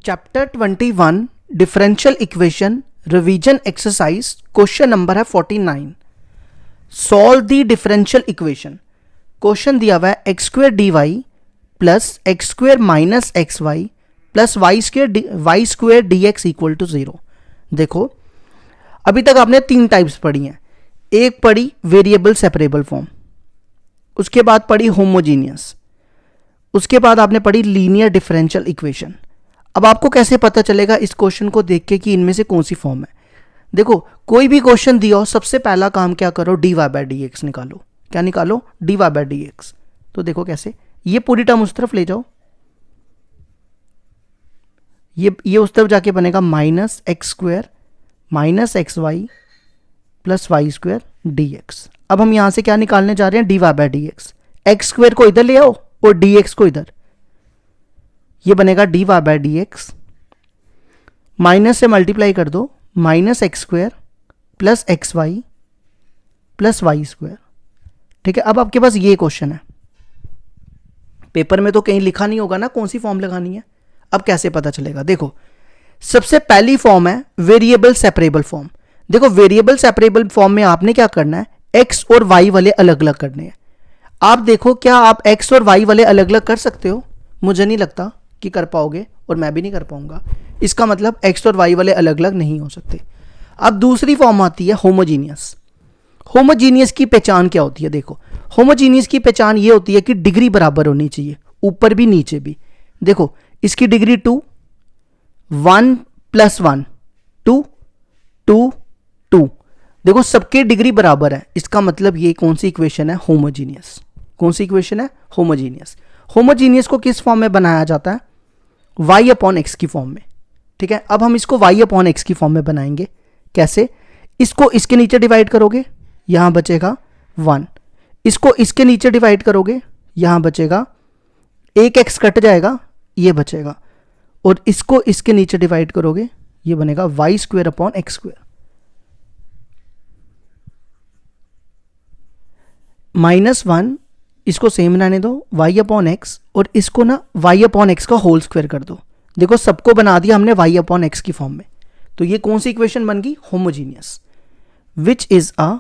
Chapter 21 differential equation revision exercise question number है 49। Solve the differential equation. Question दिया हुआ है x square D y plus x square minus x y plus Y square d x equal to 0। देखो अभी तक आपने तीन types पढ़ी हैं। एक पढ़ी वेरिएबल सेपरेबल फॉर्म, उसके बाद पढ़ी होमोजीनियस, उसके बाद आपने पढ़ी लीनियर डिफरेंशियल इक्वेशन। अब आपको कैसे पता चलेगा इस क्वेश्चन को देख के कि इनमें से कौन सी फॉर्म है? देखो कोई भी क्वेश्चन दिया हो सबसे पहला काम क्या करो, D Y by D x निकालो। क्या निकालो? D Y by D x. तो देखो कैसे, ये पूरी टर्म उस तरफ ले जाओ, ये उस तरफ जाके बनेगा minus x square minus x y plus Y square d x. अब हम यहां से क्या निकालने जा रहे हैं? D Y by D x. X square को इधर ले आओ और डी एक्स को इधर, ये बनेगा D Y by D x. Minus से मल्टीप्लाई कर दो, minus x square plus x y plus Y square. ठीक है, अब आपके पास ये क्वेश्चन है, पेपर में तो कहीं लिखा नहीं होगा ना कौन सी फॉर्म लगानी है। अब कैसे पता चलेगा? देखो सबसे पहली फॉर्म है वेरिएबल सेपरेबल फॉर्म। देखो वेरिएबल सेपरेबल फॉर्म में आपने क्या करना है, एक्स और वाई वाले अलग अलग करने हैं। आप देखो क्या आप एक्स और वाई वाले अलग अलग कर सकते हो? मुझे नहीं लगता कि कर पाओगे और मैं भी नहीं कर पाऊंगा। इसका मतलब एक्स और वाई वाले अलग अलग नहीं हो सकते। अब दूसरी फॉर्म आती है होमोजीनियस। होमोजीनियस की पहचान क्या होती है? देखो होमोजीनियस की पहचान ये होती है कि डिग्री बराबर होनी चाहिए, ऊपर भी नीचे भी। देखो इसकी डिग्री 2, 1 + 1 2 2 2। देखो सबके डिग्री बराबर है, इसका मतलब ये कौन सी इक्वेशन है? होमोजीनियस। कौन सी इक्वेशन है? होमोजीनियस। होमोजीनियस को किस फॉर्म में बनाया जाता है? y अपॉन एक्स की फॉर्म में। ठीक है, अब हम इसको y अपॉन एक्स की फॉर्म में बनाएंगे। कैसे? इसको इसके नीचे डिवाइड करोगे, यहां बचेगा 1। इसको इसके नीचे डिवाइड करोगे, यहां बचेगा एक x कट जाएगा, ये बचेगा। और इसको इसके नीचे डिवाइड करोगे, ये बनेगा y square upon x square. -1 इसको सेम रहने दो, y अपॉन एक्स, और इसको ना y अपॉन एक्स का होल स्क्वायर कर दो। देखो सबको बना दिया हमने y अपॉन एक्स की फॉर्म में। तो ये कौन सी इक्वेशन बन गई? Homogeneous. Which is a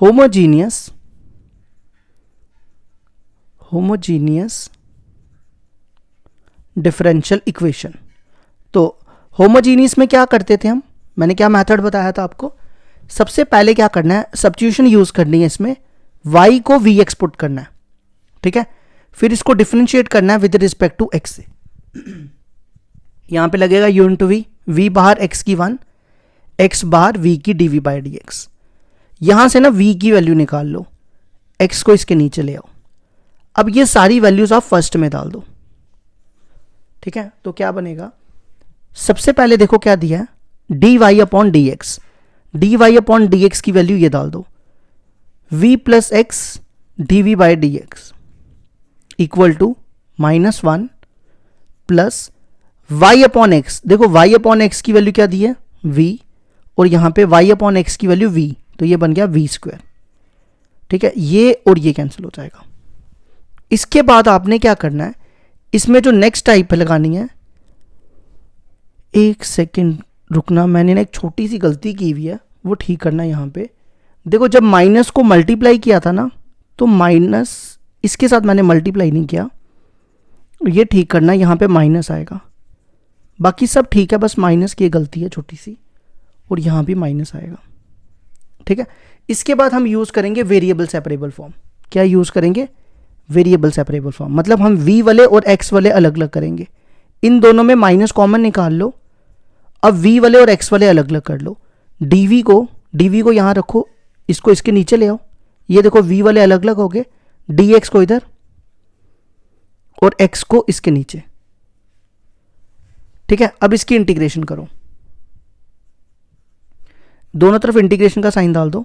homogeneous differential equation. तो होमोजीनियस में क्या करते थे हम? मैंने क्या मेथड बताया था आपको? सबसे पहले क्या करना है, सब्स्टिट्यूशन यूज करनी है इसमें, y को v एक्स पुट करना है। ठीक है, फिर इसको डिफरेंशिएट करना है विद रिस्पेक्ट टू x से। यहां पे लगेगा u इंटू v बाहर x की 1, x बाहर v की dv बाई डी एक्स। यहां से ना v की वैल्यू निकाल लो, x को इसके नीचे ले आओ। अब ये सारी वैल्यूज आप फर्स्ट में डाल दो। ठीक है, तो क्या बनेगा? सबसे पहले देखो क्या दिया है, dy upon d x. dy upon d x की वैल्यू ये डाल दो, v plus x dv by D x equal to -1 plus y upon x. देखो y अपॉन एक्स की वैल्यू क्या दी है? v, और यहां पे y अपॉन एक्स की वैल्यू v, तो ये बन गया v स्क्वायर। ठीक है, ये और ये कैंसिल हो जाएगा। इसके बाद आपने क्या करना है, इसमें जो नेक्स्ट टाइप लगानी है, एक सेकेंड रुकना, मैंने ना एक छोटी सी गलती की हुई है, वो ठीक करना है। यहां पे देखो जब माइनस को मल्टीप्लाई किया था ना, तो माइनस इसके साथ मैंने मल्टीप्लाई नहीं किया, ये ठीक करना, यहां पे माइनस आएगा। बाकी सब ठीक है, बस माइनस की गलती है छोटी सी, और यहां भी माइनस आएगा। ठीक है, इसके बाद हम यूज करेंगे वेरिएबल सेपरेबल फॉर्म। क्या यूज करेंगे? Variable separable form. मतलब हम v वाले और x वाले अलग अलग करेंगे। इन दोनों में माइनस कॉमन निकाल लो। अब v वाले और x वाले अलग अलग कर लो। dv को यहां रखो, इसको इसके नीचे ले आओ। ये देखो v वाले अलग अलग हो गए, dx को इधर और x को इसके नीचे। ठीक है, अब इसकी इंटीग्रेशन करो, दोनों तरफ इंटीग्रेशन का साइन डाल दो।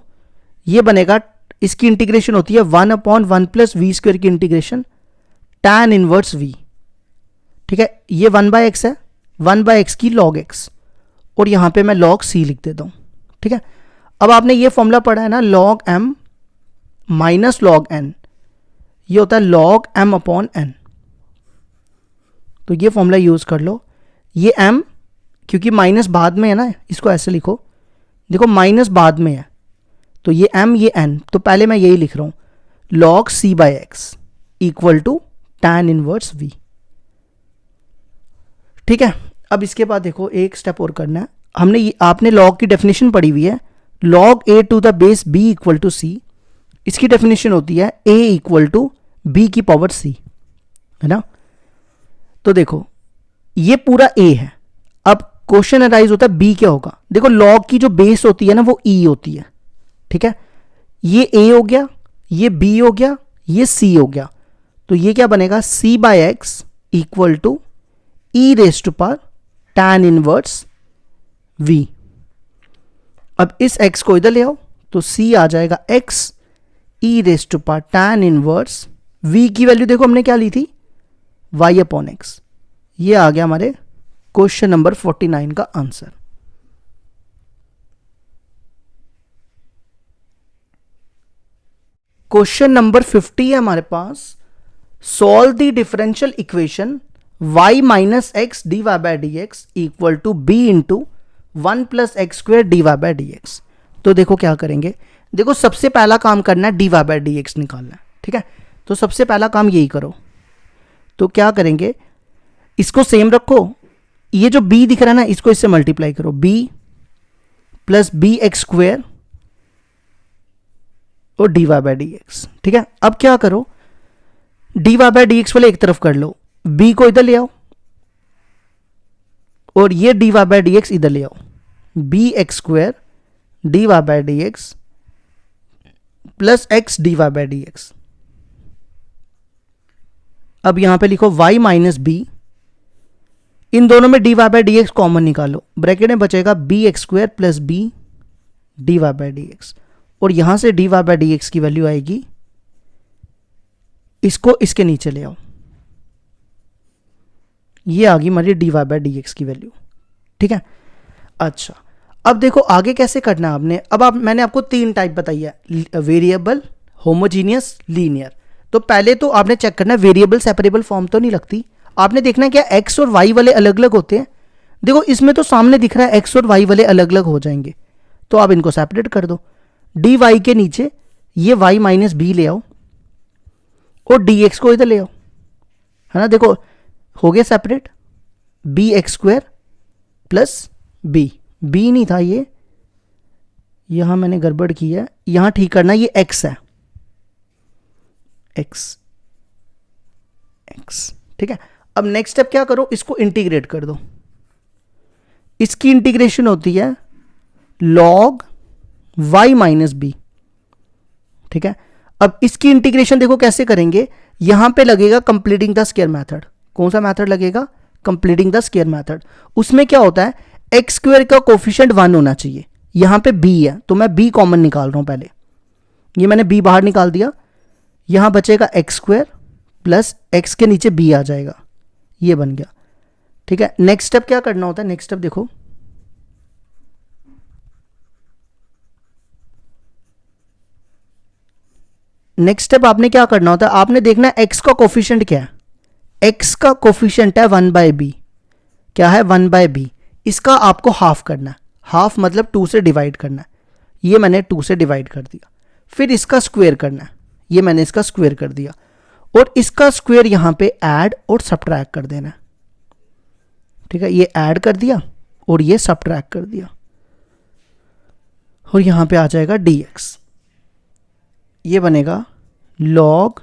ये बनेगा, इसकी इंटीग्रेशन होती है 1 अपॉन 1 प्लस वी स्क्वायर की इंटीग्रेशन tan इनवर्स v। ठीक है, ये 1/x है, 1/x की log x, और यहां पे मैं log c लिख देता हूं। ठीक है, अब आपने ये फॉर्मूला पढ़ा है ना, log m minus log n, ये होता है log m अपॉन n। तो ये फॉर्मूला यूज कर लो। ये m, क्योंकि माइनस बाद में है ना, इसको ऐसे लिखो, देखो माइनस बाद में है, तो ये m ये n, तो पहले मैं यही लिख रहा हूँ, log c by x equal to tan inverse v। ठीक है, अब इसके बाद देखो एक स्टेप और करना है, हमने आपने log की डेफिनेशन पढ़ी हुई है, log a to the base b equal to c, इसकी डेफिनेशन होती है a इक्वल टू b की पावर c, है ना। तो देखो ये पूरा a है, अब क्वेश्चन अराइज होता है b क्या होगा। देखो log की जो बेस होती है ना वो e होती है, ठीक है, ये a हो गया, ये b हो गया, ये c हो गया, तो ये क्या बनेगा, c by x equal to e raise to power tan inverse v। अब इस x को इधर ले आओ, तो c आ जाएगा x e raise to power tan inverse v की वैल्यू देखो हमने क्या ली थी, y अपॉन एक्स। ये आ गया हमारे क्वेश्चन नंबर 49 का आंसर। क्वेश्चन नंबर 50 है हमारे पास, solve the differential equation y minus X D Y by D x equal to B into 1 plus x square D Y by D x. तो देखो क्या करेंगे, देखो सबसे पहला काम करना है D Y by D x निकालना है, ठीक है, तो सबसे पहला काम यही करो। तो क्या करेंगे, इसको सेम रखो, ये जो b दिख रहा है ना इसको इससे मल्टीप्लाई करो, b plus B x square और D Y by D X. ठीक है, अब क्या करो, D Y by D X वाले एक तरफ कर लो, b को इधर ले आओ और ये d Y by D x इधर ले आओ, b x square D Y by D x plus x D Y by D x. अब यहां पे लिखो y माइनस बी, इन दोनों में d Y by D x common निकालो, ब्रैकेट में बचेगा b x square plus b d Y by D x, और यहां से d Y by D x की वैल्यू आएगी, इसको इसके नीचे ले आओ, ये आ गई हमारी d Y by D x की वैल्यू। ठीक है, अच्छा अब देखो आगे कैसे करना है आपने। अब मैंने आपको 3 टाइप बताई है, वेरिएबल, होमोजीनियस, लीनियर। तो पहले तो आपने चेक करना है वेरिएबल सेपरेबल फॉर्म तो नहीं लगती, आपने देखना है क्या एक्स और वाई वाले अलग अलग होते हैं। देखो इसमें तो सामने दिख रहा है एक्स और वाई वाले अलग अलग हो जाएंगे, तो आप इनको सेपरेट कर दो, डी वाई के नीचे ये वाई माइनस बी ले आओ और डी एक्स को इधर ले आओ, है ना। देखो हो गया separate, b x square plus b, b नहीं था ये, यहां मैंने गड़बड़ की है, यहां ठीक करना, ये एक्स है, एक्स एक्स। ठीक है, अब नेक्स्ट स्टेप क्या करो, इसको इंटीग्रेट कर दो, इसकी इंटीग्रेशन होती है log y माइनस बी। ठीक है, अब इसकी इंटीग्रेशन देखो कैसे करेंगे, यहां पे लगेगा कंप्लीटिंग द स्क्वायर मेथड। कौन सा मेथड लगेगा, कंप्लीटिंग द स्क्वायर मेथड। उसमें क्या होता है, एक्स स्क्वायर का कोफिशिएंट 1 होना चाहिए, यहां पे b है तो मैं b कॉमन निकाल रहा हूं पहले, ये मैंने b बाहर निकाल दिया, यहां बचेगा एक्स स्क्वायर प्लस एक्स के नीचे b आ जाएगा, ये बन गया। ठीक है, नेक्स्ट स्टेप क्या करना होता है, नेक्स्ट स्टेप देखो, नेक्स्ट स्टेप आपने क्या करना होता है, आपने देखना है एक्स का कोफिशिएंट क्या है, एक्स का कोफिशिएंट है 1 बाय बी, क्या है 1 बाय बी, इसका आपको हाफ करना है, हाफ मतलब 2 से डिवाइड करना है, ये मैंने 2 से डिवाइड कर दिया, फिर इसका स्क्वायर करना है, ये मैंने इसका स्क्वायर कर दिया, और इसका स्क्वायर यहां पे ऐड और सब्ट्रैक्ट कर देना है। ठीक है, ये ऐड कर दिया और ये सब्ट्रैक्ट कर दिया, और यहां पे आ जाएगा dx, ये बनेगा log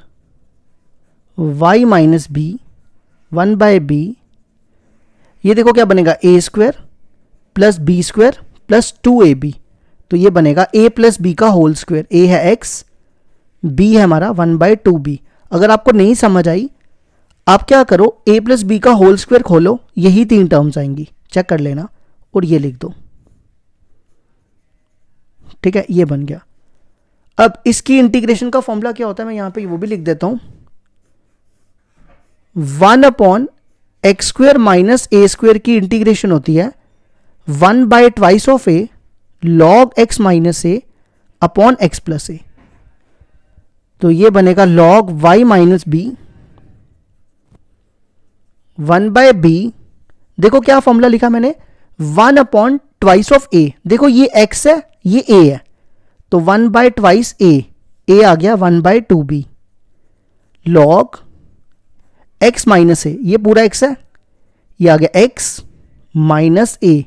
y minus B 1 by b, ये देखो क्या बनेगा a square plus B square plus 2ab, तो ये बनेगा a प्लस बी का होल स्क्वायर, a है x, b है हमारा 1 बाय 2b। अगर आपको नहीं समझ आई, आप क्या करो, a प्लस बी का होल स्क्वायर खोलो, यही 3 टर्म्स आएंगी, चेक कर लेना, और ये लिख दो। ठीक है, ये बन गया। अब इसकी इंटीग्रेशन का फॉर्मूला क्या होता है, मैं यहां पे वो भी लिख देता हूं, 1 upon X square minus A square की इंटीग्रेशन होती है 1 by twice of A log x minus A upon X plus A, तो ये बनेगा log y minus B 1 by B देखो क्या फॉर्मूला लिखा मैंने, 1 अपॉन ट्वाइस ऑफ ए। देखो ये x है, ये a है, तो 1 बाय ट्वाइस ए आ गया 1 by 2b log x minus A, ये पूरा x है, ये आ गया x minus A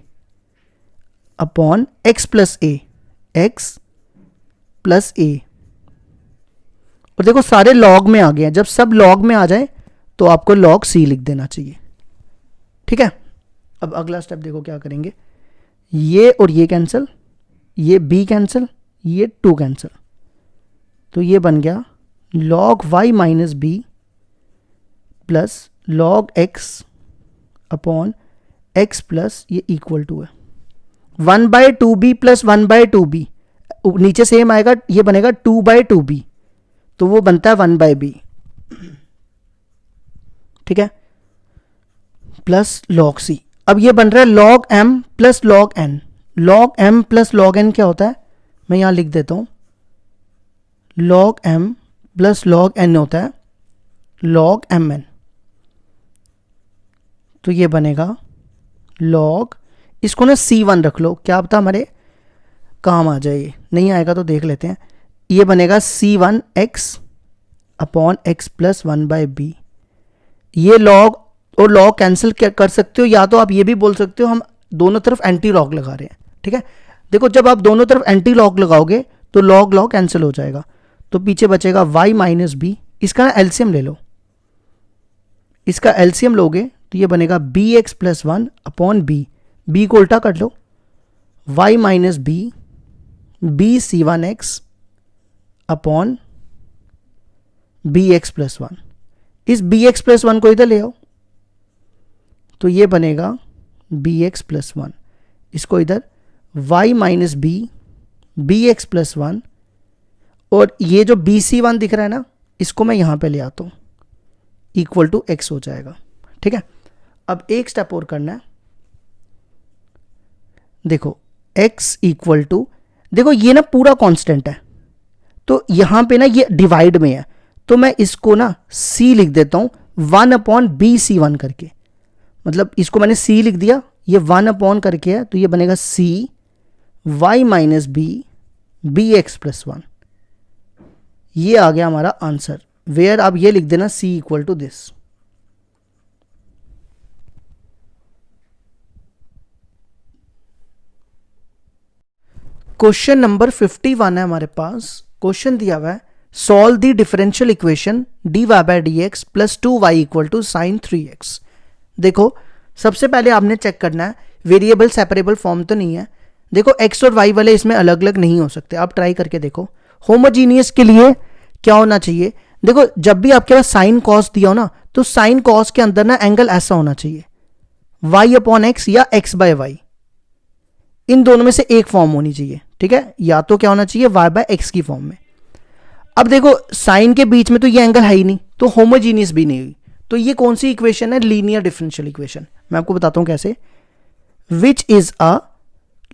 upon x plus A, x plus A. और देखो सारे लॉग में आ गए हैं, जब सब लॉग में आ जाए तो आपको लॉग सी लिख देना चाहिए। ठीक है, अब अगला स्टेप देखो क्या करेंगे, ये और ये कैंसिल, ये b कैंसिल, ये 2 कैंसिल, तो ये बन गया log y minus b plus log x upon x plus ये इक्वल टू है 1 by 2b plus 1 by 2b, नीचे सेम आएगा, ये बनेगा 2 बाय 2b, तो वो बनता है 1 बाय b। ठीक है, प्लस log c। अब ये बन रहा है log m plus log n। log m plus log n क्या होता है, मैं यहां लिख देता हूं, log m plus log n होता है log mn, तो ये बनेगा log, इसको ना c1 रख लो, क्या पता हमारे काम आ जाए, नहीं आएगा तो देख लेते हैं। ये बनेगा c1 x upon x plus 1 by b. ये log और log कैंसिल कर सकते हो, या तो आप ये भी बोल सकते हो हम दोनों तरफ एंटी लॉग लगा रहे हैं। ठीक है, देखो जब आप दोनों तरफ एंटी लॉग लगाओगे तो log log कैंसिल हो जाएगा, तो पीछे बचेगा y माइनस बी। इसका ना एलसीएम ले लो, इसका एलसीएम लोगे तो ये बनेगा b x plus 1 upon b को उल्टा कर लो, y minus b c 1 x upon b x plus 1। इस बी एक्स प्लस 1 को इधर ले आओ, तो ये बनेगा बी एक्स प्लस 1, इसको इधर y minus b x plus 1, और ये जो बी सी 1 दिख रहा है ना, इसको मैं यहां पे ले आता हूं, इक्वल टू x हो जाएगा। ठीक है, अब एक स्टेप और करना है, देखो x इक्वल टू, देखो ये ना पूरा कांस्टेंट है, तो यहां पे ना ये डिवाइड में है, तो मैं इसको ना c लिख देता हूं 1 अपॉन बी सी 1 करके, मतलब इसको मैंने c लिख दिया, ये 1 अपॉन करके है, तो ये बनेगा c y minus b x plus 1। ये आ गया हमारा आंसर, वेयर आप ये लिख देना c equal to this. Question number 51 है हमारे पास। क्वेश्चन दिया हुआ है, solve the differential equation dy by dx plus 2y equal to sine 3x। देखो सबसे पहले आपने चेक करना है वेरिएबल सेपरेबल फॉर्म तो नहीं है। देखो x और y वाले इसमें अलग अलग नहीं हो सकते, आप ट्राई करके देखो। होमोजीनियस के लिए क्या होना चाहिए, देखो जब भी आपके पास साइन कॉस दिया हो ना, तो साइन कॉस के अंदर ना एंगल ऐसा होना चाहिए, y अपॉन एक्स या x बाय वाई, इन दोनों में से एक फॉर्म होनी चाहिए। ठीक है, या तो क्या होना चाहिए y बाय एक्स की फॉर्म में। अब देखो साइन के बीच में तो ये एंगल है ही नहीं, तो होमोजीनियस भी नहीं हुई, तो ये कौन सी इक्वेशन है, लीनियर डिफरेंशियल इक्वेशन। मैं आपको बताता हूं कैसे, which is a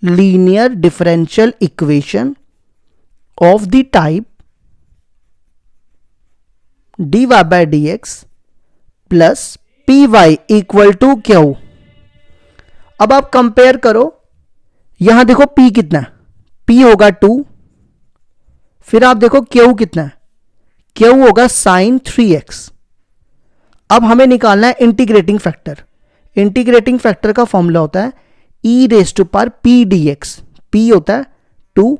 linear differential equation of the type dy by dx plus P Y equal to q. अब आप कंपेयर करो, यहां देखो p कितना है, p होगा 2, फिर आप देखो q कितना है, q होगा साइन 3x। अब हमें निकालना है इंटीग्रेटिंग फैक्टर। इंटीग्रेटिंग फैक्टर का फॉर्मूला होता है e raise to power p dx, p होता है 2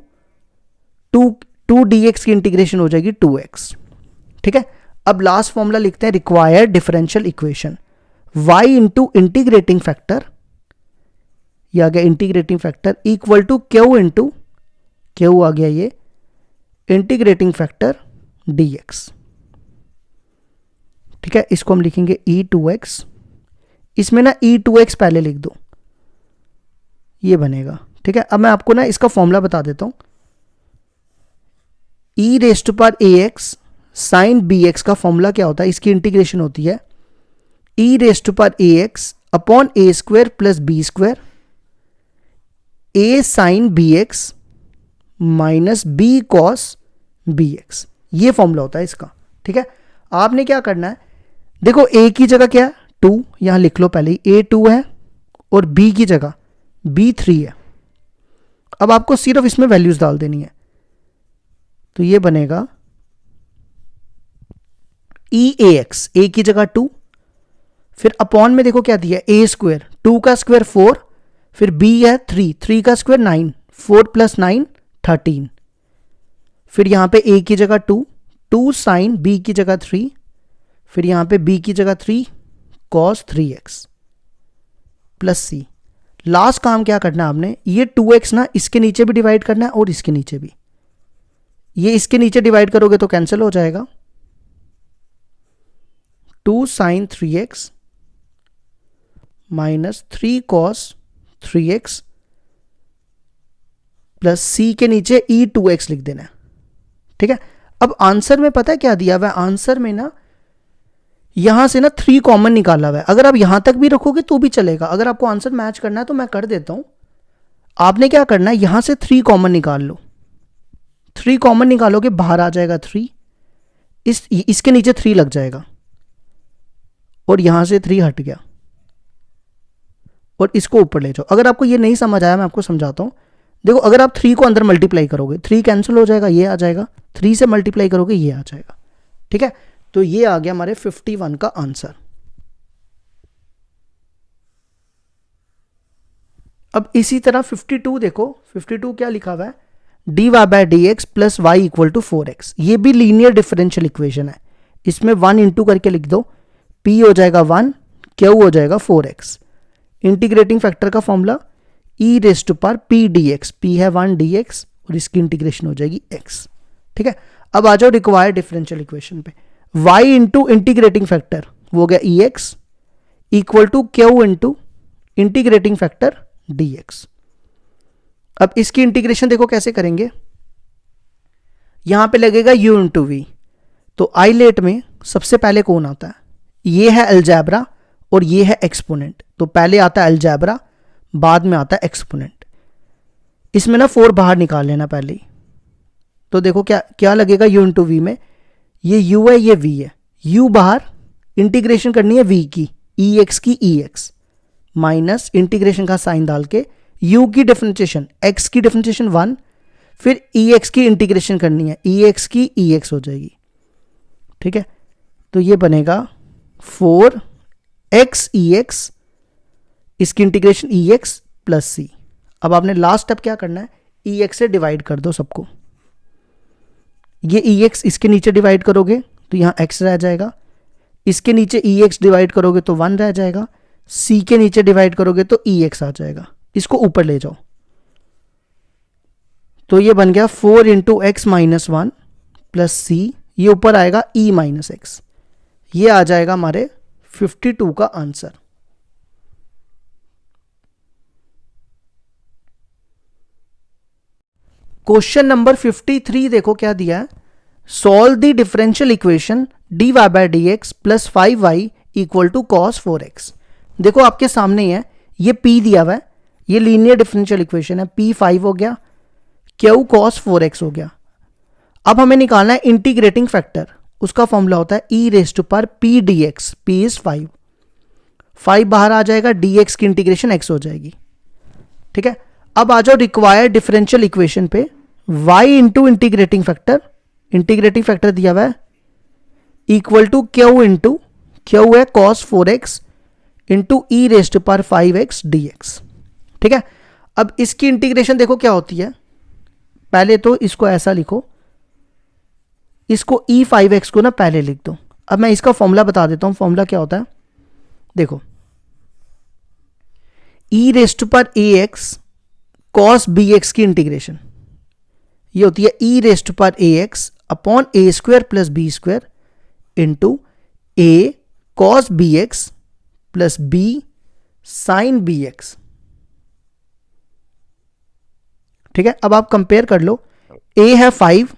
dx की इंटीग्रेशन हो जाएगी 2x। ठीक है, अब लास्ट फॉर्मूला लिखते हैं, required differential equation y into integrating factor, ये आ गया integrating factor equal to q into q आ गया ये इंटीग्रेटिंग फैक्टर dx। ठीक है, इसको हम लिखेंगे e2x, इसमें ना e2x पहले लिख दो, ये बनेगा। ठीक है, अब मैं आपको ना इसका फॉर्मूला बता देता हूं, e raise to power ax sine bx का फॉर्मूला क्या होता है, इसकी इंटीग्रेशन होती है e raise to power ax upon a square plus b square a sine bx minus b cos bx, ये फॉर्मूला होता है इसका। ठीक है, आपने क्या करना है, देखो a की जगह क्या है 2, यहां लिख लो पहले ही, a 2 है, और b की जगह b 3 है। अब आपको सिर्फ इसमें वैल्यूज डाल देनी है, तो ये बनेगा ई ए एक्स, ए की जगह 2, फिर अपॉन में देखो क्या दिया, ए स्क्वायर, 2 का स्क्वायर 4, फिर b है 3, 3 का स्क्वायर 9, 4 + 9 13, फिर यहां पे a की जगह 2, 2 साइन b की जगह 3, फिर यहां पे b की जगह 3 cos 3x प्लस सी। लास्ट काम क्या करना है आपने, ये 2x ना इसके नीचे भी डिवाइड करना है और इसके नीचे भी। ये इसके नीचे डिवाइड करोगे तो कैंसिल हो जाएगा, 2 sin 3x minus 3 cos 3x plus c के नीचे e 2x लिख देना है। ठीक है, अब आंसर में पता है क्या दिया हुआ है, आंसर में ना यहां से ना 3 कॉमन निकाला हुआ है। अगर आप यहां तक भी रखोगे तो भी चलेगा, अगर आपको आंसर मैच करना है तो मैं कर देता हूं। आपने क्या करना है, यहां से 3 कॉमन निकाल लो, 3 कॉमन निकालोगे बाहर आ जाएगा 3, इसके नीचे 3 लग जाएगा और यहां से 3 हट गया और इसको ऊपर ले जाओ। अगर आपको ये नहीं समझ आया मैं आपको समझाता हूं। देखो अगर आप 3 को अंदर मल्टीप्लाई करोगे 3 कैंसिल हो जाएगा, ये आ जाएगा, 3 से मल्टीप्लाई करोगे ये आ जाएगा। ठीक है, तो ये आ गया हमारे 51 का आंसर। अब इसी तरह 52 देखो, 52 क्या लिखा हुआ है, dy/dx plus y equal to 4x। ये भी लीनियर डिफरेंशियल इक्वेशन है, इसमें 1 इंटू करके लिख दो, p हो जाएगा 1, q हो जाएगा 4x। इंटीग्रेटिंग फैक्टर का फॉर्मूला e⁻p dx, p है 1 dx और इसकी इंटीग्रेशन हो जाएगी x। ठीक है, अब आ जाओ रिक्वायर्ड डिफरेंशियल इक्वेशन पे, y इंटू इंटीग्रेटिंग फैक्टर वो हो गया ex equal to q into integrating factor dx। अब इसकी इंटीग्रेशन देखो कैसे करेंगे, यहां पे लगेगा u इंटू v, तो आइलेट में सबसे पहले कौन आता है, ये है अलजेब्रा और ये है एक्सपोनेंट, तो पहले आता है अलजेब्रा बाद में आता है एक्सपोनेंट। इसमें ना 4 बाहर निकाल लेना पहले ही, तो देखो क्या क्या लगेगा u इंटू वी में, ये u है ये v है, u बाहर, इंटीग्रेशन करनी है v की ex की ex माइनस इंटीग्रेशन का साइन डाल के u की डिफरेंशिएशन x की डिफरेंशिएशन 1, फिर ex की इंटीग्रेशन करनी है ex की ex हो जाएगी। ठीक है, तो ये बनेगा 4x ex, इसकी इंटीग्रेशन ex प्लस c। अब आपने लास्ट स्टेप क्या करना है, ex से डिवाइड कर दो सबको, ये ex इसके नीचे डिवाइड करोगे तो यहां x रह जाएगा, इसके नीचे ex डिवाइड करोगे तो 1 रह जाएगा, c के नीचे डिवाइड करोगे तो ex आ जाएगा, इसको ऊपर ले जाओ, तो ये बन गया 4 into x minus 1 plus c, ये ऊपर आएगा e माइनस एक्स। ये आ जाएगा हमारे 52 का आंसर। क्वेश्चन नंबर 53 देखो क्या दिया है, solve the differential equation dy/dx plus 5y equal to cos 4x। देखो आपके सामने ही है, ये p दिया हुआ है, ये लीनियर डिफरेंशियल इक्वेशन है, p 5 हो गया, q cos 4x हो गया। अब हमें निकालना है इंटीग्रेटिंग फैक्टर, उसका फॉर्मूला होता है e⁻p dx, p इज 5, 5 बाहर आ जाएगा, dx की इंटीग्रेशन x हो जाएगी। ठीक है, अब आ जाओ रिक्वायर्ड डिफरेंशियल इक्वेशन पे, y into integrating factor, integrating factor दिया हुआ है equal to q into q है cos 4x into e⁻5x dx। ठीक है, अब इसकी इंटीग्रेशन देखो क्या होती है, पहले तो इसको ऐसा लिखो, इसको e5x को ना पहले लिख दो। अब मैं इसका फॉर्मूला बता देता हूं, फॉर्मूला क्या होता है, देखो e⁻ax cos bx की इंटीग्रेशन ये होती है e⁻ax upon a square plus B square into a cos bx plus b sin bx। ठीक है, अब आप कंपेयर कर लो, a है 5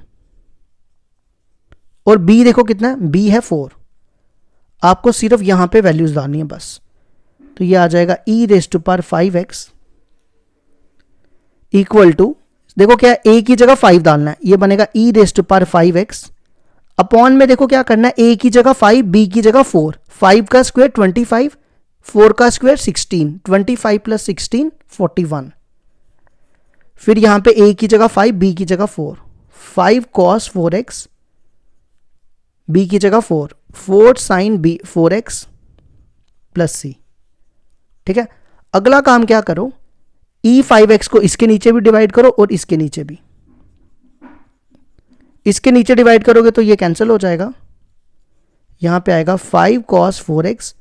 और b देखो कितना है, b है 4, आपको सिर्फ यहां पे वैल्यूज डालनी है बस, तो ये आ जाएगा e⁻5x इक्वल टू, देखो क्या है, a की जगह 5 डालना है, ये बनेगा e⁻5x अपॉन में देखो क्या करना है, a की जगह 5 b की जगह 4, 5 का स्क्वायर 25, 4 का स्क्वायर 16, 25 प्लस 16 41। फिर यहां पे a की जगह 5, b की जगह 4, 5 cos 4x, b की जगह 4, 4 sin b 4x plus c। ठीक है, अगला काम क्या करो, e5x को इसके नीचे भी डिवाइड करो और इसके नीचे भी। इसके नीचे डिवाइड करोगे तो ये कैंसिल हो जाएगा, यहां पे आएगा 5 cos 4x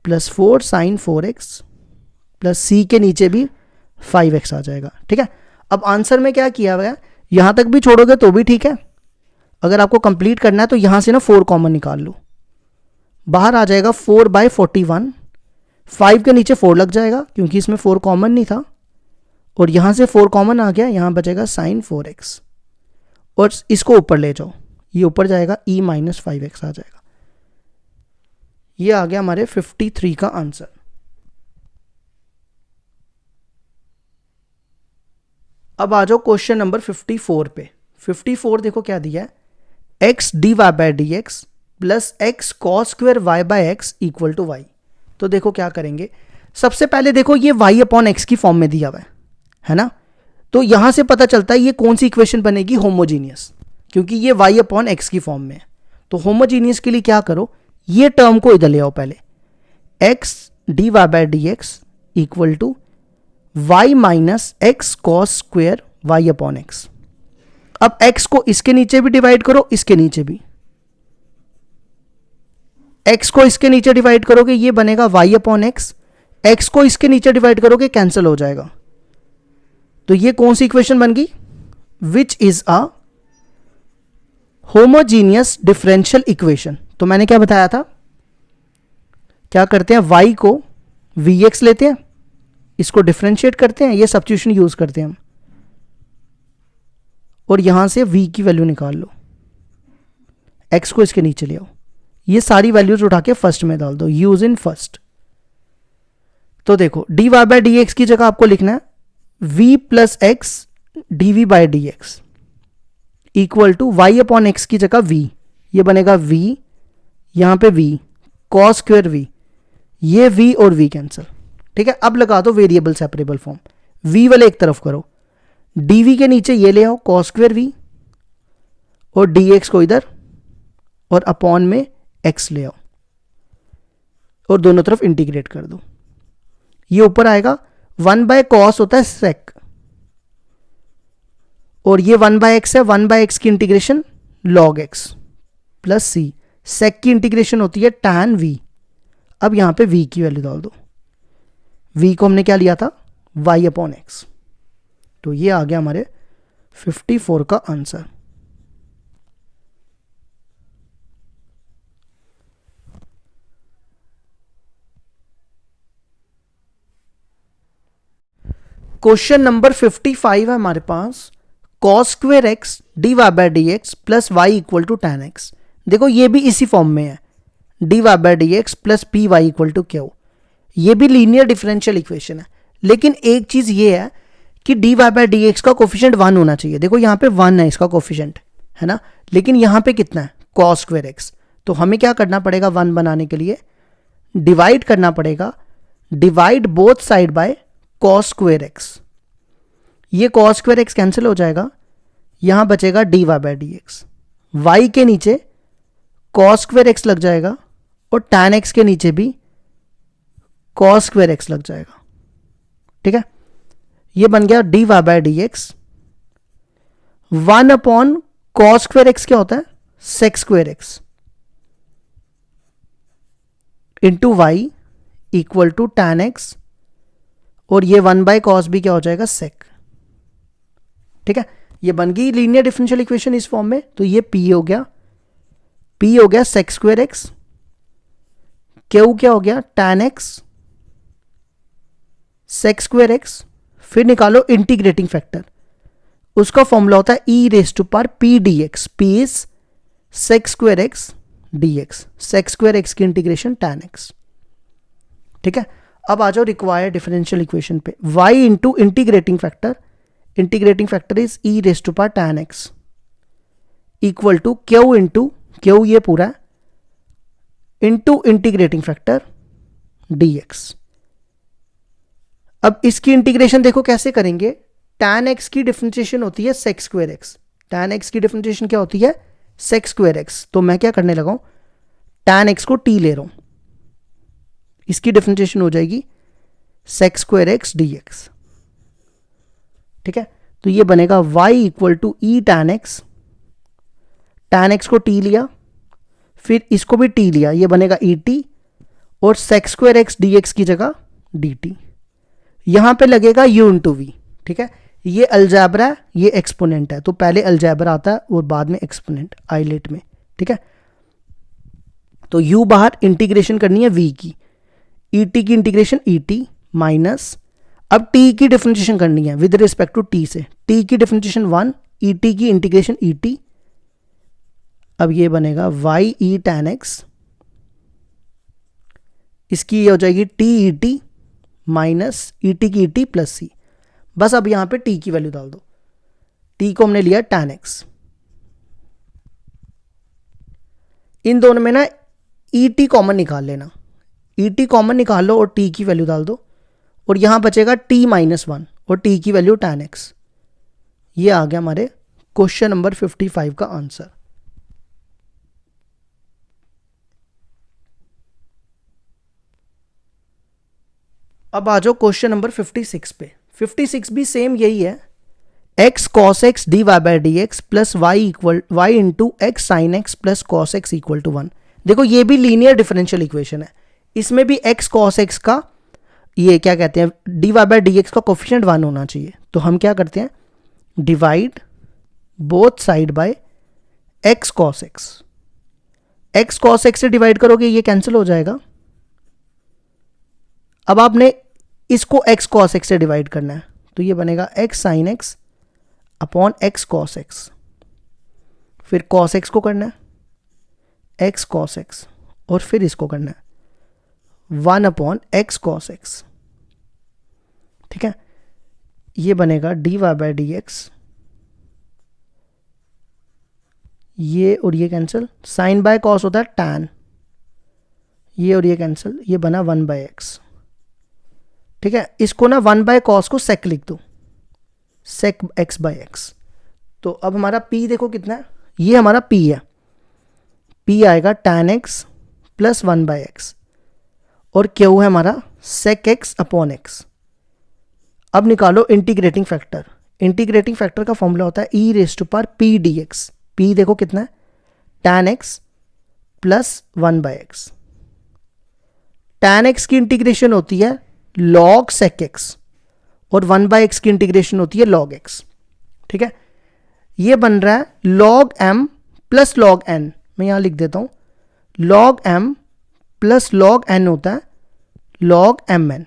plus 4 sin 4x plus c के नीचे भी 5x आ जाएगा। ठीक है, अब आंसर में क्या किया हुआ है, यहां तक भी छोड़ोगे तो भी ठीक है, अगर आपको कंप्लीट करना है तो यहां से ना 4 कॉमन निकाल लो, बाहर आ जाएगा 4/41, 5 के नीचे 4 लग जाएगा क्योंकि इसमें 4 कॉमन नहीं था, और यहां से 4 कॉमन आ गया, यहां बचेगा sin 4x, और इसको ऊपर ले जाओ, ये ऊपर जाएगा, e माइनस 5x आ जाएगा। ये आ गया हमारे 53 का आंसर। अब आ जाओ क्वेश्चन नंबर 54 पे। 54 देखो क्या दिया है, x dy by D x plus X cos square Y by x equal to Y. तो देखो क्या करेंगे, सबसे पहले देखो ये y अपॉन एक्स की फॉर्म में दिया हुआ है ना, तो यहां से पता चलता है ये कौन सी इक्वेशन बनेगी, होमोजीनियस, क्योंकि ये y अपॉन एक्स की फॉर्म में है। तो होमोजीनियस के लिए क्या करो, ये टर्म को इधर ले आओ पहले, x dy by D x equal to y minus X cos square Y upon X. अब x को इसके नीचे भी डिवाइड करो, इसके नीचे भी, x को इसके नीचे डिवाइड करोगे ये बनेगा y अपॉन एक्स, x को इसके नीचे डिवाइड करोगे कैंसिल हो जाएगा, तो ये कौन सी इक्वेशन बन गई, विच is a homogeneous differential equation. तो मैंने क्या बताया था, क्या करते हैं, y को vx लेते हैं, इसको डिफरेंशिएट करते हैं, ये सब्स्टिट्यूशन यूज करते हैं हम, और यहां से v की वैल्यू निकाल लो, x को इसके नीचे ले आओ, ये सारी वैल्यूज उठा के फर्स्ट में डाल दो, यूज इन फर्स्ट। तो देखो dy बाय डी एक्स की जगह आपको लिखना है v plus x D by D x equal to Y upon x की जगह v, ये बनेगा v, यहां पे v कॉस स्क्वायर v, ये v और v कैंसिल। ठीक है, अब लगा दो वेरिएबल सेपरेबल फॉर्म, v वाले एक तरफ करो, dv के नीचे ये ले आओ कॉस स्क्वायर v, और dx को इधर, और अपॉन में x ले आओ, और दोनों तरफ इंटीग्रेट कर दो, ये ऊपर आएगा 1 बाय कॉस होता है सेक, और ये 1 बाय एक्स है, 1 बाय एक्स की इंटीग्रेशन लॉग एक्स प्लस सी, सेक की इंटीग्रेशन होती है टैन वी। अब यहां पे v की वैल्यू डाल दो, v को हमने क्या लिया था, y अपॉन एक्स। तो ये आ गया हमारे 54 का आंसर। क्वेश्चन नंबर 55 है हमारे पास, cos square X D Y by D x plus Y equal to tan X. देखो ये भी इसी फॉर्म में है, D Y by D x plus P Y equal to Q, ये भी लीनियर डिफरेंशियल इक्वेशन है, लेकिन एक चीज ये है कि D Y by D X का कोफिशिएंट 1 होना चाहिए। देखो यहाँ पे 1 है इसका कोफिशिएंट, है ना, लेकिन यहाँ पे कितना है, कॉस स्क्वेयर एक्स। तो हमें क्या करना पड़ेगा, 1 बनाने के लिए डिवाइड करना पड़ेगा, divide both side by cos square X, ये कॉस स्क्वेयर एक्स कैंसिल हो जाएगा, यहां बचेगा D Y by D X, Y के नीचे कॉस स्क्वेयर एक्स लग जाएगा, और टैन एक्स के नीचे भी कॉस स्क्वेयर एक्स लग जाएगा। ठीक है, ये बन गया D Y by D X, 1 upon cos square X क्या होता है, sec square X into Y equal to tan X, और ये 1 बाय कॉस भी क्या हो जाएगा, सेक। ठीक है, ये बन गई लीनियर डिफरेंशियल इक्वेशन इस फॉर्म में। तो ये p हो गया, p हो गया सेक स्क्वेयर एक्स, क्यू क्या हो गया, tan X sec square X, फिर निकालो इंटीग्रेटिंग फैक्टर, उसका फॉर्मूला होता है e raise to power p dx, p is sec square X dx, sec square X की इंटीग्रेशन टैन एक्स। ठीक है, अब आ जाओ रिक्वायर्ड डिफरेंशियल इक्वेशन पे, y into integrating factor, integrating factor is e raise to power tan X equal to Q into Q, ये पूरा into integrating factor dx। अब इसकी इंटीग्रेशन देखो कैसे करेंगे, tan x की डिफरेंशिएशन होती है sec square x, tan x की डिफरेंशिएशन क्या होती है sec स्क्वायर x। तो मैं क्या करने लगा हूं, tan x को t ले रहा हूं, इसकी डिफरेंशिएशन हो जाएगी sec स्क्वायर x dx। ठीक है, तो ये बनेगा y equal to E tan x, tan x को t लिया, फिर इसको भी t लिया, ये बनेगा ई टी, और sec स्क्वायर x dx की जगह dt। यहां पे लगेगा u इंटू वी। ठीक है, ये अलजैब्रा है, ये एक्सपोनेंट है, तो पहले अलजैब्रा आता है और बाद में एक्सपोनेंट आइलेट में। ठीक है, तो u बाहर, इंटीग्रेशन करनी है v की, ई टी की इंटीग्रेशन ई टी माइनस, अब t की डिफरेंशिएशन करनी है विद रिस्पेक्ट टू t से, t की डिफरेंशिएशन 1, ई टी की इंटीग्रेशन ई टी। अब ये बनेगा y ई tan x, इसकी ये हो जाएगी t E T minus e T की ई टी प्लस सी। बस अब यहां पे t की वैल्यू डाल दो, t को हमने लिया tan x, इन दोनों में ना ई टी कॉमन निकाल लेना, ई टी कॉमन निकाल लो और t की वैल्यू डाल दो, और यहां बचेगा t माइनस 1 और t की वैल्यू tan x। ये आ गया हमारे क्वेश्चन नंबर 55 का आंसर। अब आ जाओ क्वेश्चन नंबर 56 पे। 56 भी सेम यही है, x cos x dy by D x plus y into X sine X plus cos X equal to 1। देखो ये भी लीनियर डिफरेंशियल इक्वेशन है, इसमें भी x cos x का ये क्या कहते हैं dy बाई डी एक्स का कोफिशिएंट 1 होना चाहिए। तो हम क्या करते हैं, divide both side bye x cos x, x cos x से डिवाइड करोगे ये कैंसिल हो जाएगा। अब आपने इसको x cos x से डिवाइड करना है, तो ये बनेगा x sin x upon x cos x, फिर cos x को करना है x cos x, और फिर इसको करना है 1 अपॉन x cos x। ठीक है, ये बनेगा dy बाई डी एक्स, ये और ये कैंसिल, साइन बाय कॉस होता है tan, ये और ये कैंसिल, ये बना 1 बाय एक्स। ठीक है, इसको ना 1 बाय कॉस को सेक लिख दो, सेक x बाय एक्स। तो अब हमारा p देखो कितना है, ये हमारा p है, p आएगा tan x plus 1 by X, और q है हमारा सेक x अपॉन x। अब निकालो इंटीग्रेटिंग फैक्टर, इंटीग्रेटिंग फैक्टर का फॉर्मूला होता है e raise to power p dx। p देखो कितना है, tan x plus 1 by X, tan x की इंटीग्रेशन होती है log sec x, और 1 बाय एक्स की इंटीग्रेशन होती है log x। ठीक है, ये बन रहा है log m plus log n, मैं यहां लिख देता हूं log m plus log n होता है log mn।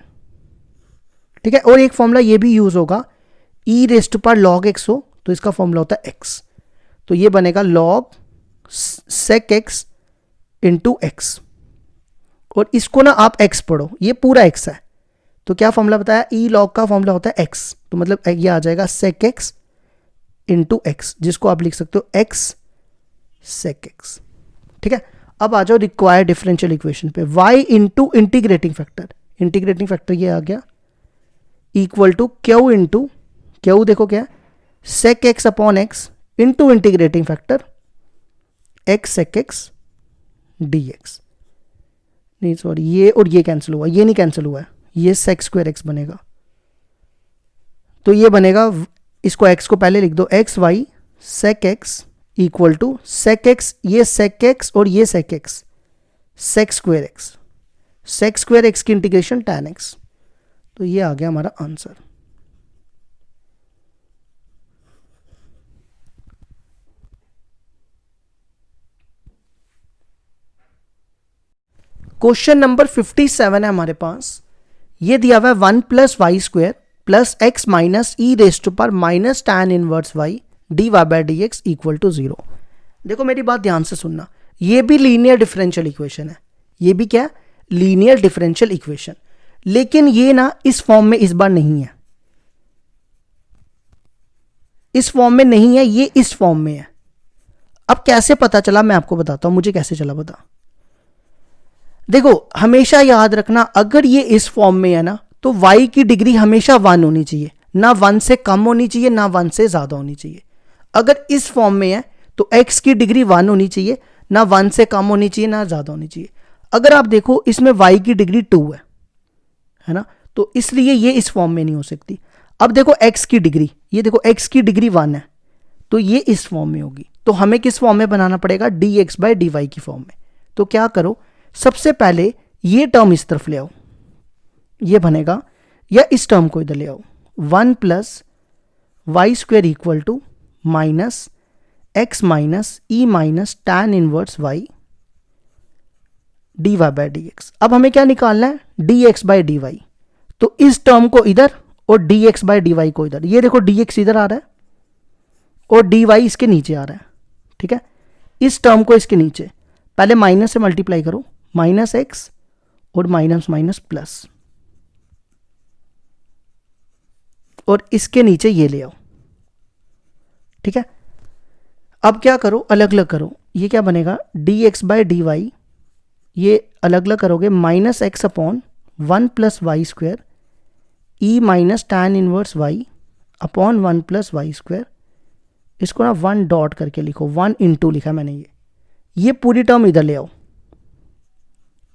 ठीक है, और एक फॉर्मूला ये भी यूज होगा, e raise to power log x हो तो इसका फॉर्मूला होता है x, तो ये बनेगा log sec x into x, और इसको ना आप x पढ़ो, ये पूरा x है, तो क्या फॉर्मूला बताया, ई लॉग का फॉर्मूला होता है x, तो मतलब ये आ जाएगा sec x इंटू एक्स, जिसको आप लिख सकते हो x sec x। ठीक है, अब आ जाओ रिक्वायर्ड डिफरेंशियल इक्वेशन पे, y into integrating factor, integrating factor ये आ गया equal to q into q देखो क्या है sec x upon x into integrating factor x sec x dx। नहीं सॉरी, ये और ये कैंसिल हुआ, ये नहीं कैंसिल हुआ है, ये sec स्क्वायर x बनेगा, तो ये बनेगा, इसको x को पहले लिख दो x y sec x equal to sec x, ये sec x और ये sec x, sec square x, sec square x की इंटीग्रेशन tan x। तो ये आ गया हमारा आंसर। क्वेश्चन नंबर 57 है हमारे पास, ये दिया हुआ है 1 plus Y square plus X minus E raise to power minus tan inverse Y D Y by D x equal to 0। देखो मेरी बात ध्यान से सुनना, ये भी लीनियर डिफरेंशियल इक्वेशन है, ये भी क्या, लीनियर डिफरेंशियल इक्वेशन, लेकिन ये ना इस फॉर्म में इस बार नहीं है, इस फॉर्म में नहीं है, ये इस फॉर्म में है। अब कैसे पता चला मैं आपको बताता हूं, मुझे कैसे चला पता। देखो हमेशा याद रखना, अगर ये इस फॉर्म में है ना तो y की डिग्री हमेशा 1 होनी चाहिए, ना 1 से कम होनी चाहिए ना 1 से ज़्यादा होनी चाहिए। अगर इस फॉर्म में है तो x की डिग्री 1 होनी चाहिए, ना 1 से कम होनी चाहिए ना ज़्यादा होनी चाहिए। अगर आप देखो इसमें y की डिग्री 2 है ना, तो इसलिए ये इस फॉर्म में नहीं हो सकती। अब देखो x की डिग्री, ये देखो x की डिग्री 1 है तो ये इस फॉर्म में होगी। तो हमें किस फॉर्म में बनाना पड़ेगा, dx बाय dy की फॉर्म में। तो क्या करो, सबसे पहले ये टर्म इस तरफ ले आओ, ये बनेगा, या इस टर्म को इधर ले आओ, 1 plus Y square equal to minus X minus E minus tan inverse Y D Y by D x. अब हमें क्या निकालना है, D X by D Y. तो इस टर्म को इधर और D X by D Y को इधर, ये देखो डी एक्स इधर आ रहा है और डी वाई इसके नीचे आ रहा है, ठीक है। इस टर्म को इसके नीचे पहले माइनस से मल्टीप्लाई करो, माइनस एक्स और माइनस माइनस प्लस, और इसके नीचे ये ले आओ, ठीक है। अब क्या करो, अलग अलग करो, ये क्या बनेगा, D X by D Y, ये अलग अलग करोगे, minus X upon 1 plus Y square E minus tan inverse Y upon 1 plus Y square. इसको ना 1 डॉट करके लिखो, 1 इंटू लिखा मैंने, ये पूरी टर्म इधर ले आओ,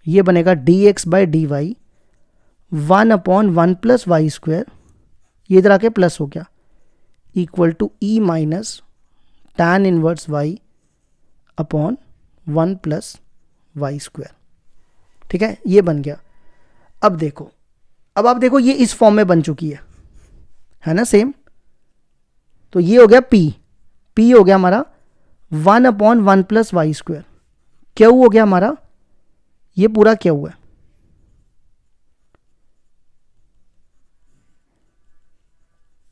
ये बनेगा D X by D Y 1 upon 1 plus Y square, ये इधर आके प्लस हो गया, equal to E minus tan inverse Y upon 1 plus Y square, ठीक है, ये बन गया। अब देखो, अब आप देखो ये इस फॉर्म में बन चुकी है ना सेम। तो ये हो गया p हो गया हमारा 1 upon 1 plus Y square, Q हो गया हमारा, ये पूरा क्यू है।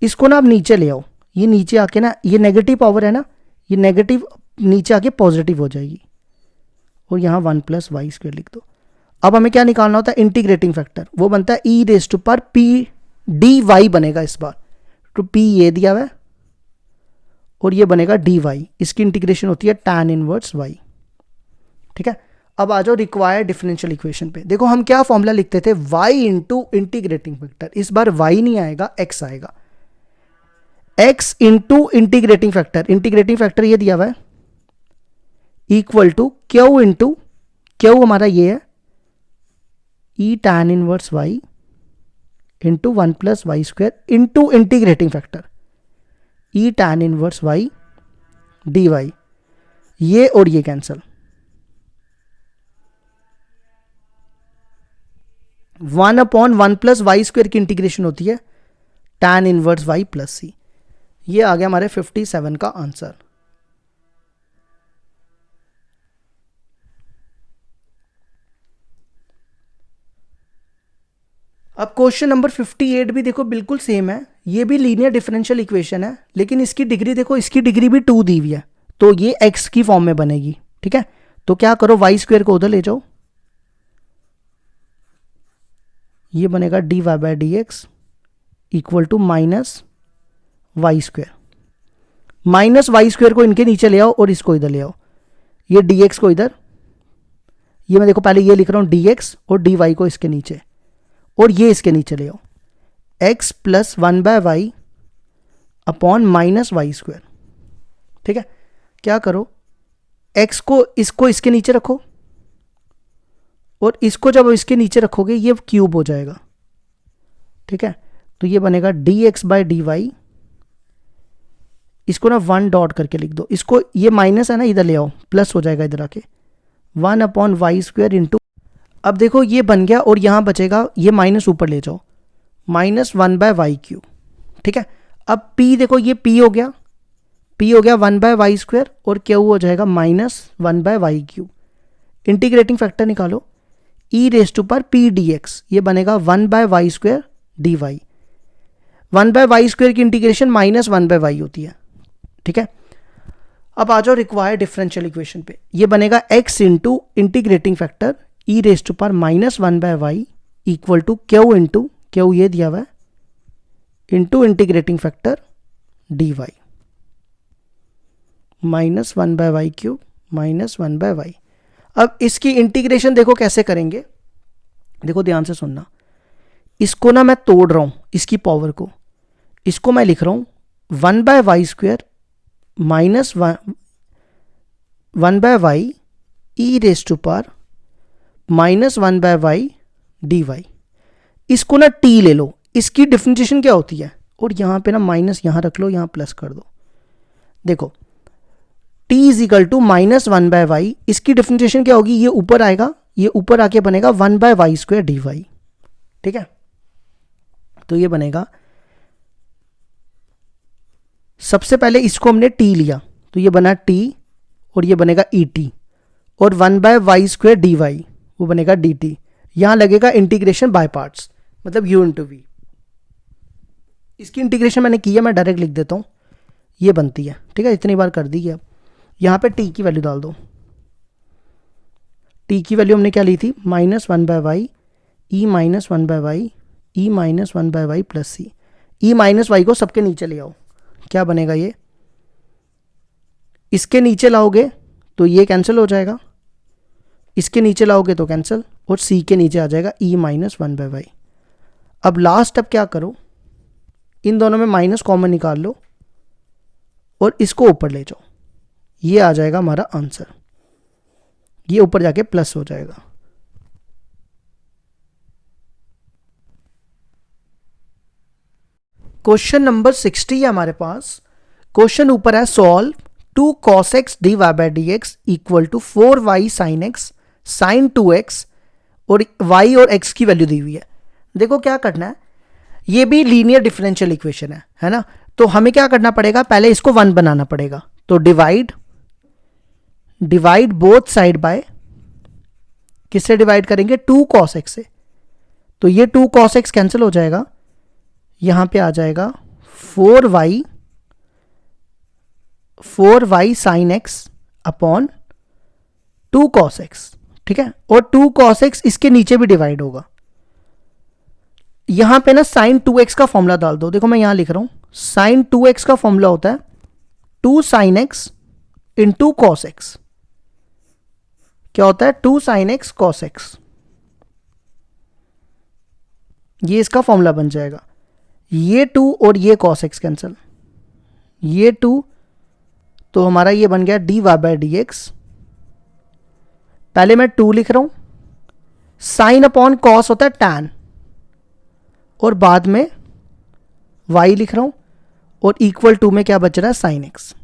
इसको ना आप नीचे ले आओ, ये नीचे आके ना, ये नेगेटिव पावर है ना, ये नेगेटिव नीचे आके पॉजिटिव हो जाएगी, और यहाँ 1 प्लस वाई स्क्वेयर लिख दो। अब हमें क्या निकालना होता है, इंटीग्रेटिंग फैक्टर, वो बनता है ई रेस टू पर पी डी वाई बनेगा इस बार। तो p ये दिया हुआ है और ये बनेगा dy, इसकी इंटीग्रेशन होती है tan इनवर्स y, ठीक है। अब आ जाओ रिक्वायर्ड डिफरेंशियल इक्वेशन पे। देखो हम क्या फॉर्मूला लिखते थे, y इंटू इंटीग्रेटिंग फैक्टर, इस बार y नहीं आएगा x आएगा, x into integrating factor, integrating factor ये दिया हुआ है, equal to q into q हमारा ये है E tan inverse y into 1 plus Y square into integrating factor E tan inverse y dy, ये और ये cancel, 1 upon 1 plus Y square की इंटीग्रेशन होती है tan inverse y plus c। ये आ गया हमारे 57 का आंसर। अब क्वेश्चन नंबर 58 भी देखो बिल्कुल सेम है, ये भी लीनियर डिफरेंशियल इक्वेशन है, लेकिन इसकी डिग्री देखो, इसकी डिग्री भी 2 दी हुई है, तो ये x की फॉर्म में बनेगी, ठीक है। तो क्या करो, वाई स्क्वेयर को उधर ले जाओ, ये बनेगा D Y by D x equal to minus Y square, minus Y square को इनके नीचे ले आओ और इसको इधर ले आओ, ये डी एक्स को इधर, ये मैं देखो पहले ये लिख रहा हूँ डी एक्स और डी वाई को इसके नीचे, और ये इसके नीचे ले आओ, x plus 1 by Y upon minus Y square, ठीक है। क्या करो, x को इसको इसके नीचे रखो, और इसको जब इसके नीचे रखोगे ये क्यूब हो जाएगा, ठीक है। तो ये बनेगा D X by D Y, इसको ना 1 डॉट करके लिख दो, इसको ये माइनस है ना इधर ले आओ, प्लस हो जाएगा इधर आके, 1 अपॉन वाई स्क्वेयर इंटू, अब देखो ये बन गया, और यहाँ बचेगा, ये माइनस ऊपर ले जाओ, माइनस 1 बाय वाई क्यूब, ठीक है। अब p देखो, ये p हो गया 1 बाय वाई स्क्वेयर, और q हो जाएगा minus 1 by Y cube. Integrating factor निकालो, e रेस टू पर p dx, ये बनेगा 1 by Y square dy, 1 by Y square की इंटीग्रेशन माइनस 1 बाय वाई होती है, ठीक है। अब आ जाओ रिक्वायर्ड डिफरेंशियल इक्वेशन पे, ये बनेगा x into integrating factor E raise to पर minus 1 by Y equal to Q into Q ये दिया हुआ है into integrating factor D Y, minus 1 by Y cube minus 1 by Y. अब इसकी इंटीग्रेशन देखो कैसे करेंगे, देखो ध्यान से सुनना। इसको ना मैं तोड़ रहा हूं, इसकी पावर को, इसको मैं लिख रहा हूं 1/y² minus 1/y e⁻⁻ -1/y dy। इसको ना t ले लो, इसकी डिफरेंशिएशन क्या होती है, और यहां पे ना माइनस यहां रख लो, यहां प्लस कर दो। देखो t = -1/y, इसकी डिफरेंशिएशन क्या होगी, ये ऊपर आएगा, ये ऊपर आके बनेगा 1/y² dy। ठीक है, तो ये बनेगा, सबसे पहले इसको हमने t लिया तो ये बना t, और ये बनेगा et, और 1/y² dy वो बनेगा dt। यहां लगेगा इंटीग्रेशन बाय पार्ट्स, मतलब u × v। इसकी इंटीग्रेशन मैंने की है, मैं डायरेक्ट लिख देता हूं, ये बनती है। ठीक है, इतनी बार कर दी है। अब यहां पे t की वैल्यू डाल दो। t की वैल्यू हमने क्या ली थी, -1/y e−1/y e−1/y plus c। e−y को सबके नीचे ले आओ, क्या बनेगा, ये इसके नीचे लाओगे तो ये कैंसिल हो जाएगा, इसके नीचे लाओगे तो कैंसिल, और c के नीचे आ जाएगा e−1/y। अब लास्ट अब क्या करो, इन दोनों में माइनस कॉमन निकाल लो और इसको ऊपर ले जाओ, ये आ जाएगा हमारा आंसर, ये ऊपर जाके प्लस हो जाएगा। क्वेश्चन नंबर 60 है हमारे पास। क्वेश्चन ऊपर है, solve 2 cos x dy/dx equal to 4y sin x sin 2x, और y और x की वैल्यू दी हुई है। देखो क्या करना है, ये भी लीनियर डिफरेंशियल इक्वेशन है ना, तो हमें क्या करना पड़ेगा, पहले इसको 1 बनाना पड़ेगा। तो डिवाइड बोथ साइड बाय, किससे डिवाइड करेंगे, 2 cos x से, तो ये 2 cos x कैंसिल हो जाएगा, यहां पे आ जाएगा 4y sin x upon 2 cos x। ठीक है, और 2 cos x इसके नीचे भी डिवाइड होगा। यहां पे ना sin 2x का फॉर्मूला डाल दो। देखो मैं यहां लिख रहा हूं, sin 2x का फॉर्मूला होता है 2 sin x into cos x। क्या होता है, 2 sin x cos x, ये इसका फॉर्मूला बन जाएगा। ये 2 और ये cos x कैंसिल, ये 2, तो हमारा ये बन गया dy/dx। पहले मैं 2 लिख रहा हूं, साइन अपॉन कॉस होता है tan, और बाद में y लिख रहा हूं, और इक्वल टू में क्या बच रहा है, sin x।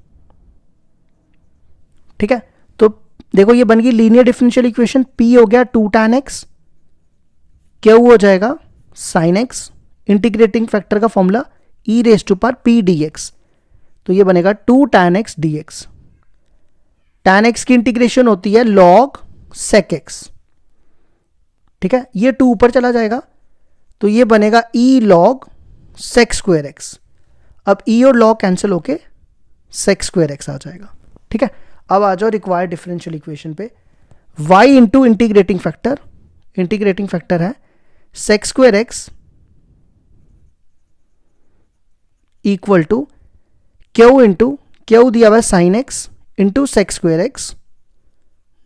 ठीक है, तो देखो ये बन गई लीनियर डिफरेंशियल इक्वेशन। p हो गया 2 tan x, q हो जाएगा sin x, इंटीग्रेटिंग फैक्टर का फॉर्मूला e⁻p dx, तो ये बनेगा 2 tan x dx। tan x की इंटीग्रेशन होती है log sec x। ठीक है, ये 2 ऊपर चला जाएगा, तो ये बनेगा e log sec² x। अब e और log कैंसिल होके sec² x आ जाएगा। ठीक है, अब आ जाओ रिक्वायर्ड डिफरेंशियल इक्वेशन पे। y इंटू इंटीग्रेटिंग फैक्टर है sec² x equal to Q दिया हुआ है sin x into sec² x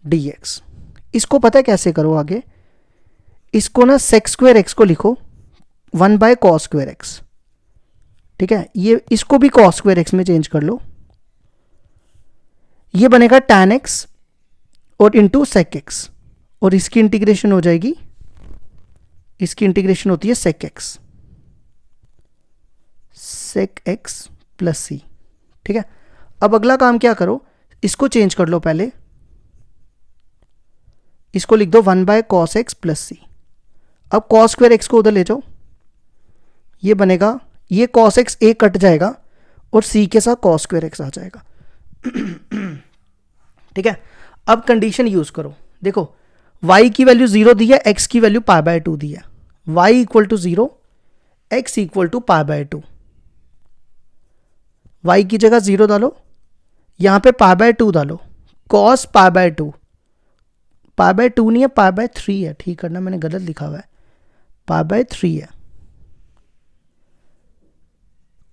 dx। इसको पता है कैसे करो आगे, इसको ना sec² x को लिखो 1/cos² x। ठीक है, ये इसको भी cos² x में चेंज कर लो, ये बनेगा tan x और इंटू sec x, और इसकी इंटीग्रेशन हो जाएगी, इसकी इंटीग्रेशन होती है sec x प्लस c। ठीक है, अब अगला काम क्या करो, इसको चेंज कर लो, पहले इसको लिख दो 1/cos x प्लस c। अब cos² x को उधर ले जाओ, ये बनेगा, ये cos x एक कट जाएगा और c के साथ cos² x आ जाएगा। ठीक है, अब कंडीशन यूज करो। देखो y की वैल्यू 0 दी है, x की वैल्यू π/2 दी है, y equal to 0, x equal to π/2। y की जगह 0 डालो, यहां पे π/2 डालो, cos π/2, π/2 नहीं है π/3 है, ठीक करना मैंने गलत लिखा हुआ है, π/3 है।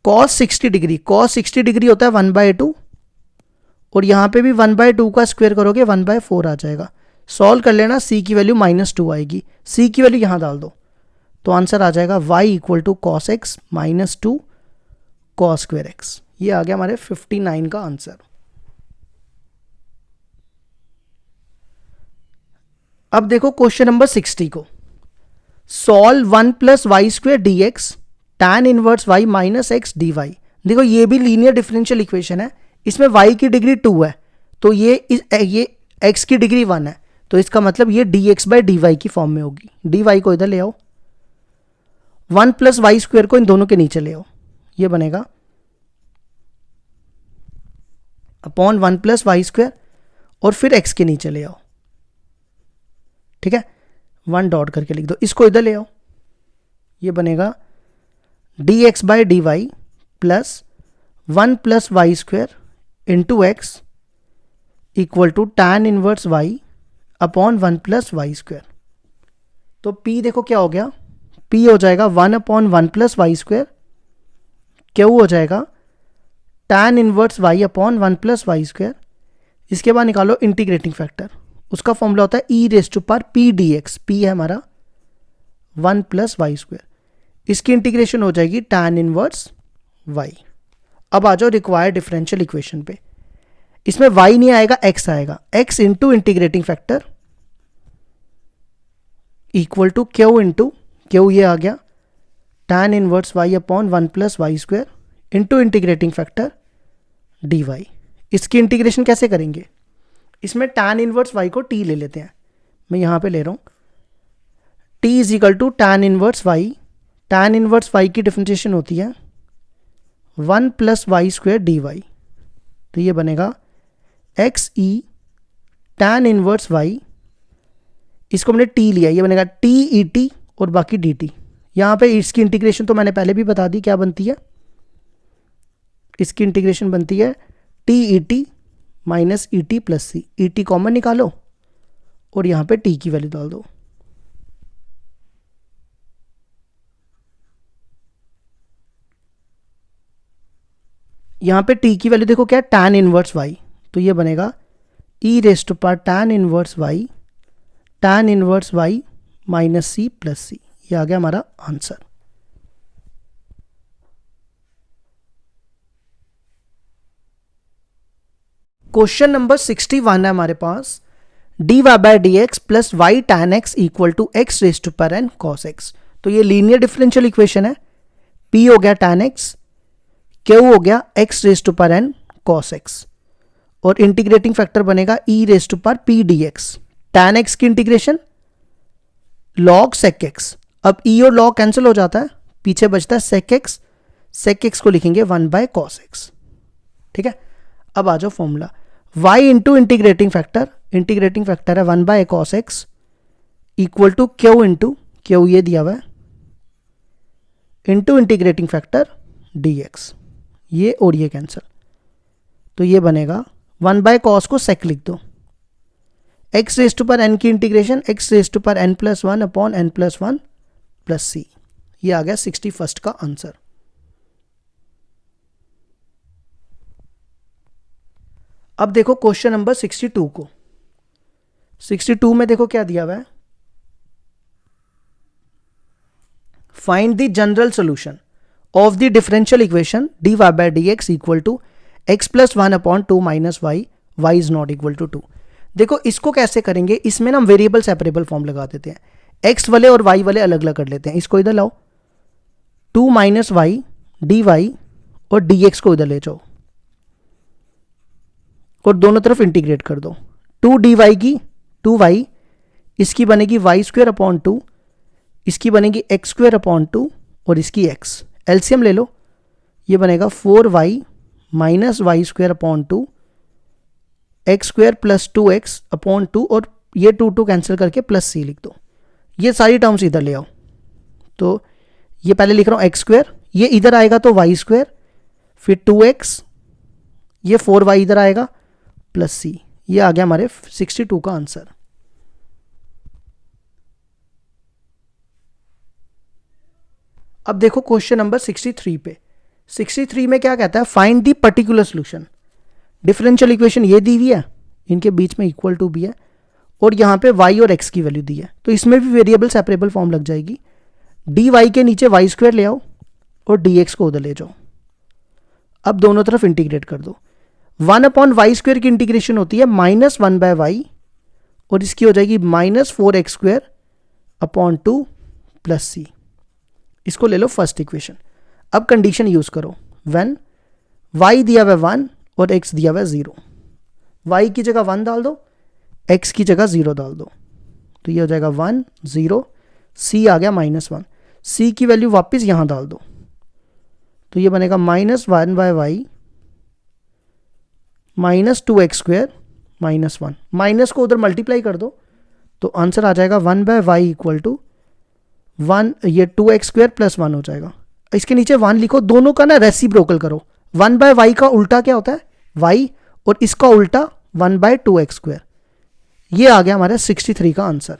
cos 60 डिग्री, cos 60 डिग्री होता है 1/2, और यहां पे भी 1/2 का स्क्वायर करोगे 1/4 आ जाएगा। सॉल्व कर लेना, c की वैल्यू -2 आएगी, c की वैल्यू यहाँ डाल दो, तो आंसर आ जाएगा y equal to cos X -2 cos square X. ये आ गया हमारे 59 का आंसर। अब देखो क्वेश्चन नंबर 60 को, solve 1 + y² dx tan inverse y - x dy। देखो ये भी लीनियर डिफरेंशियल इक्वेशन है, इसमें y की डिग्री 2 है, तो ये x की डिग्री 1 है, तो इसका मतलब ये dx/dy की फॉर्म में होगी। dy को इधर ले आओ, 1 + y² को इन दोनों के नीचे ले आओ, ये बनेगा अपॉन 1 + y² और फिर x के नीचे ले आओ, ठीक है, 1 डॉट करके लिख दो, इसको इधर ले आओ, ये बनेगा dx/dy plus 1 + y² into X equal to tan inverse y upon 1 + y²। तो p देखो क्या हो गया, p हो जाएगा 1/1 + y², q हो जाएगा tan inverse y upon 1 + y²। इसके बाद निकालो इंटीग्रेटिंग फैक्टर, उसका फॉर्मूला होता है e⁻p dx, p है हमारा 1 + y², इसकी इंटीग्रेशन हो जाएगी tan इनवर्स y। अब आ जाओ रिक्वायर्ड डिफरेंशियल इक्वेशन पे, इसमें y नहीं आएगा, x आएगा, x into integrating factor equal to q into q, ये आ गया tan inverse y upon 1 + y² into integrating factor dy। इसकी इंटीग्रेशन कैसे करेंगे, इसमें tan इनवर्स y को t ले लेते हैं, मैं यहाँ पे ले रहा हूँ, t is equal to tan inverse y, tan inverse y की डिफरेंशिएशन होती है 1 + y² dy, तो ये बनेगा x e tan inverse y, इसको हमने t लिया, ये बनेगा t e t और बाकी dt। यहाँ पे इसकी इंटीग्रेशन तो मैंने पहले भी बता दी क्या बनती है, इसकी इंटीग्रेशन बनती है t e t minus e t plus c, e t common निकालो और यहाँ पे t की वैल्यू डाल दो। यहाँ पे t की वैल्यू देखो क्या है, tan इनवर्स y, तो ये बनेगा e⁻ tan inverse y, tan inverse y minus c plus c, ये आ गया हमारा आंसर। क्वेश्चन नंबर 61 है हमारे पास, dy/dx plus y tan x equal to x⁻n cos x। तो ये लीनियर डिफरेंशियल इक्वेशन है, p हो गया tan x, q हो गया x⁻n cos x और इंटीग्रेटिंग फैक्टर बनेगा e⁻p dx। tan x की इंटीग्रेशन log sec x, अब e और log कैंसिल हो जाता है, पीछे बचता है sec x, sec x को लिखेंगे 1/cos x, ठीक है। अब आ जाओ formula, y into integrating factor है 1/cos x equal to q into q, ये दिया हुआ है, इंटू इंटीग्रेटिंग फैक्टर dx, ये और ये कैंसिल, तो ये बनेगा 1/cos को sec लिख दो, x⁻n की integration x⁻n + 1 upon n + 1 plus c, ये आ गया 61 का आंसर। अब देखो क्वेश्चन नंबर 62 को, 62 में देखो क्या दिया हुआ है, find the general solution of the differential equation dy/dx equal to x + 1 अपॉन 2 - y, y is not equal to 2। देखो इसको कैसे करेंगे, इसमें ना हम वेरिएबल सेपरेबल फॉर्म लगा देते हैं, x वाले और y वाले अलग अलग कर लेते हैं, इसको इधर लाओ, 2 - y dy और dx को इधर ले जाओ और दोनों तरफ इंटीग्रेट कर दो, 2 dy की 2y, इसकी बनेगी y² अपॉन 2, इसकी बनेगी x² अपॉन 2 और इसकी x, एलसीएम ले लो, ये बनेगा 4y - y² upon 2, x² + 2x upon 2 और ये 2 कैंसिल करके प्लस सी लिख दो, ये सारी टर्म्स इधर ले आओ, तो ये पहले लिख रहा हूँ x², ये इधर आएगा तो y², फिर 2x, ये 4y इधर आएगा प्लस सी, ये आ गया हमारे 62 का आंसर। अब देखो क्वेश्चन नंबर 63 पे, 63 में क्या कहता है, find the particular solution. Differential equation ये दी हुई है, इनके बीच में इक्वल टू भी है और यहाँ पे y और x की वैल्यू दी है, तो इसमें भी वेरिएबल सेपरेबल फॉर्म लग जाएगी। dy के नीचे y स्क्वायर ले आओ और dx को उधर ले जाओ। अब दोनों तरफ इंटीग्रेट कर दो। 1/y स्क्वायर की इंटीग्रेशन होती है -1/y और इसकी हो जाएगी -4x² अपॉन 2 प्लस c। इसको ले लो फर्स्ट इक्वेशन। अब कंडीशन यूज करो, व्हेन y दिया हुआ 1 और x दिया हुआ 0, y की जगह 1 डाल दो, x की जगह 0 डाल दो, तो ये हो जाएगा 1 0, c आ गया -1, c की वैल्यू वापस यहां डाल दो, तो ये बनेगा -1/y -2x² -1, माइनस को उधर मल्टीप्लाई कर दो तो आंसर आ जाएगा 1/y इक्वल टू 1, ये 2x² + 1 हो जाएगा। इसके नीचे 1 लिखो, दोनों का ना रेसिप्रोकल करो। 1/y का उल्टा क्या होता है y, और इसका उल्टा 1/2x²। ये आ गया हमारे 63 का आंसर।